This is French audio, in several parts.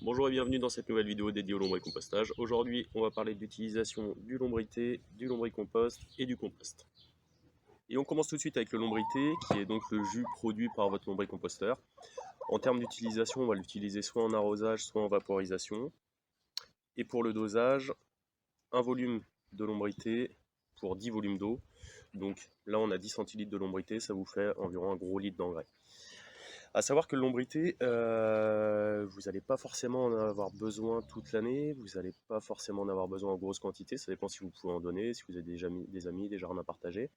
Bonjour et bienvenue dans cette nouvelle vidéo dédiée au lombricompostage. Aujourd'hui, on va parler de l'utilisation du lombrité, du lombricompost et du compost. Et on commence tout de suite avec le lombrité, qui est donc le jus produit par votre lombricomposteur. En termes d'utilisation, on va l'utiliser soit en arrosage, soit en vaporisation. Et pour le dosage, un volume de lombrité pour 10 volumes d'eau. Donc là, on a 10 centilitres de lombrité, ça vous fait environ un gros litre d'engrais. À savoir que le lombrité, vous n'allez pas forcément en avoir besoin toute l'année, vous n'allez pas forcément en avoir besoin en grosse quantité, ça dépend si vous pouvez en donner, si vous avez des amis, des jardins à partager.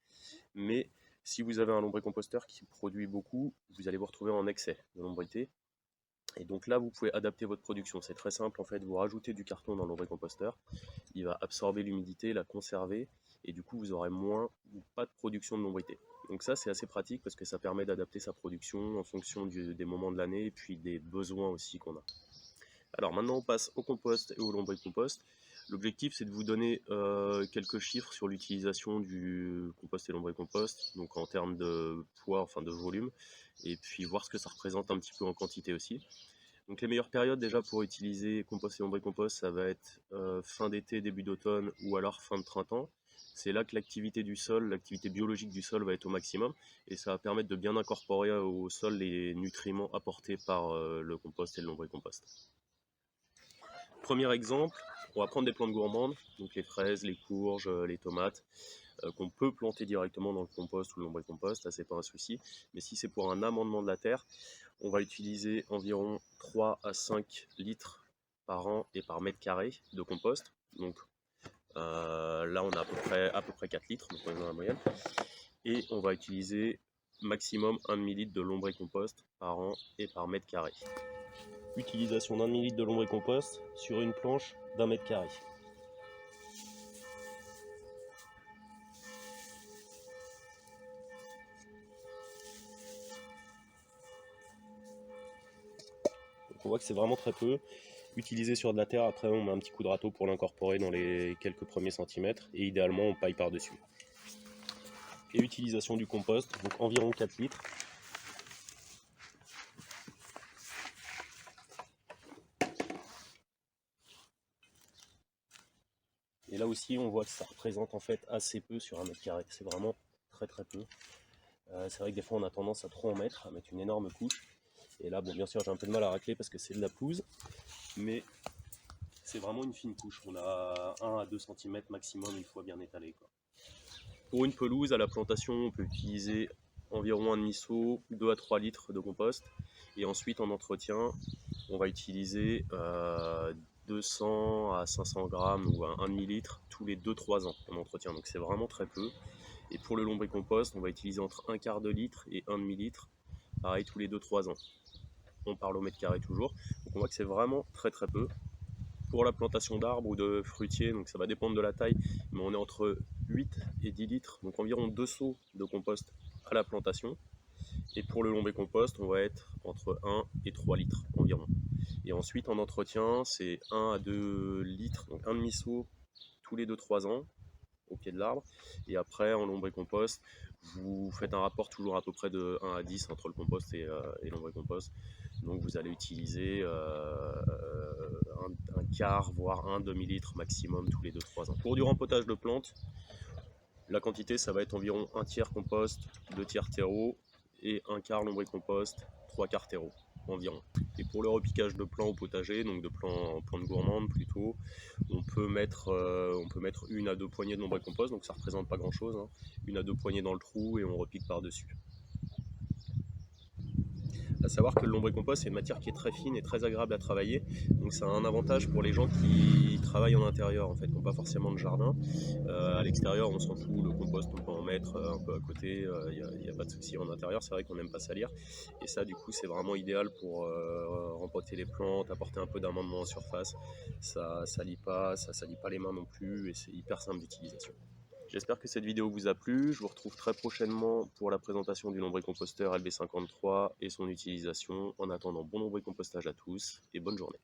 Mais si vous avez un lombricomposteur qui produit beaucoup, vous allez vous retrouver en excès de lombrité. Et donc là, vous pouvez adapter votre production. C'est très simple, en fait, vous rajoutez du carton dans le lombricomposteur, il va absorber l'humidité, la conserver, et du coup, vous aurez moins ou pas de production de lombrité. Donc ça, c'est assez pratique parce que ça permet d'adapter sa production en fonction des moments de l'année et puis des besoins aussi qu'on a. Alors maintenant, on passe au compost et au lombricompost. L'objectif, c'est de vous donner quelques chiffres sur l'utilisation du compost et lombricompost, donc en termes de poids, enfin de volume, et puis voir ce que ça représente un petit peu en quantité aussi. Donc les meilleures périodes déjà pour utiliser compost et lombricompost, ça va être fin d'été, début d'automne ou alors fin de printemps. C'est là que l'activité du sol, l'activité biologique du sol va être au maximum et ça va permettre de bien incorporer au sol les nutriments apportés par le compost et le lombricompost. Premier exemple, on va prendre des plantes gourmandes, donc les fraises, les courges, les tomates, qu'on peut planter directement dans le compost ou le lombricompost, ça c'est pas un souci. Mais si c'est pour un amendement de la terre, on va utiliser environ 3 à 5 litres par an et par mètre carré de compost. Donc là on a à peu près 4 litres, donc on est dans la moyenne. Et on va utiliser maximum 1 demi-litre de lombricompost par an et par mètre carré. Utilisation d'un demi-litre de lombricompost sur une planche d'1 mètre carré. Donc on voit que c'est vraiment très peu. Utilisé sur de la terre, après on met un petit coup de râteau pour l'incorporer dans les quelques premiers centimètres et idéalement on paille par-dessus. Et utilisation du compost, donc environ 4 litres. Et là aussi on voit que ça représente en fait assez peu sur 1 mètre carré, c'est vraiment très très peu. C'est vrai que des fois on a tendance à trop en mettre, à mettre une énorme couche. Et là bon bien sûr j'ai un peu de mal à racler parce que c'est de la pelouse, mais c'est vraiment une fine couche, on a 1 à 2 cm maximum une fois bien étalé, quoi. Pour une pelouse, à la plantation, on peut utiliser environ un demi-seau, 2 à 3 litres de compost. Et ensuite, en entretien, on va utiliser 200 à 500 grammes ou 1 demi-litre tous les 2-3 ans en entretien. Donc c'est vraiment très peu. Et pour le lombricompost, on va utiliser entre 1/4 de litre et 1 demi-litre, pareil tous les 2-3 ans. On parle au mètre carré toujours. Donc on voit que c'est vraiment très très peu. Pour la plantation d'arbres ou de fruitiers, donc ça va dépendre de la taille, mais on est entre 8 et 10 litres, donc environ 2 seaux de compost à la plantation. Et pour le lombricompost, on va être entre 1 et 3 litres environ. Et ensuite en entretien, c'est 1 à 2 litres, donc un demi-seau tous les 2-3 ans au pied de l'arbre. Et après en lombricompost, vous faites un rapport toujours à peu près de 1 à 10 entre le compost et lombricompost. Donc vous allez utiliser un quart, voire un demi-litre maximum tous les 2-3 ans. Pour du rempotage de plantes, la quantité ça va être environ 1/3 compost, 2/3 terreau et 1/4 lombricompost, 3/4 terreau environ. Et pour le repiquage de plants au potager, donc de plantes gourmandes plutôt, on peut mettre 1 à 2 poignées de lombricompost, donc ça représente pas grand chose, hein. 1 à 2 poignées dans le trou et on repique par-dessus. À savoir que le lombricompost c'est une matière qui est très fine et très agréable à travailler, donc ça a un avantage pour les gens qui travaillent en intérieur en fait, qui n'ont pas forcément de jardin. À l'extérieur on s'en fout, le compost on peut en mettre un peu à côté, il n'y a pas de souci. En intérieur c'est vrai qu'on n'aime pas salir, et ça du coup c'est vraiment idéal pour rempoter les plantes, apporter un peu d'amendement en surface. Ça salit pas les mains non plus et c'est hyper simple d'utilisation. J'espère que cette vidéo vous a plu. Je vous retrouve très prochainement pour la présentation du lombricomposteur LB53 et son utilisation. En attendant, bon lombricompostage à tous et bonne journée.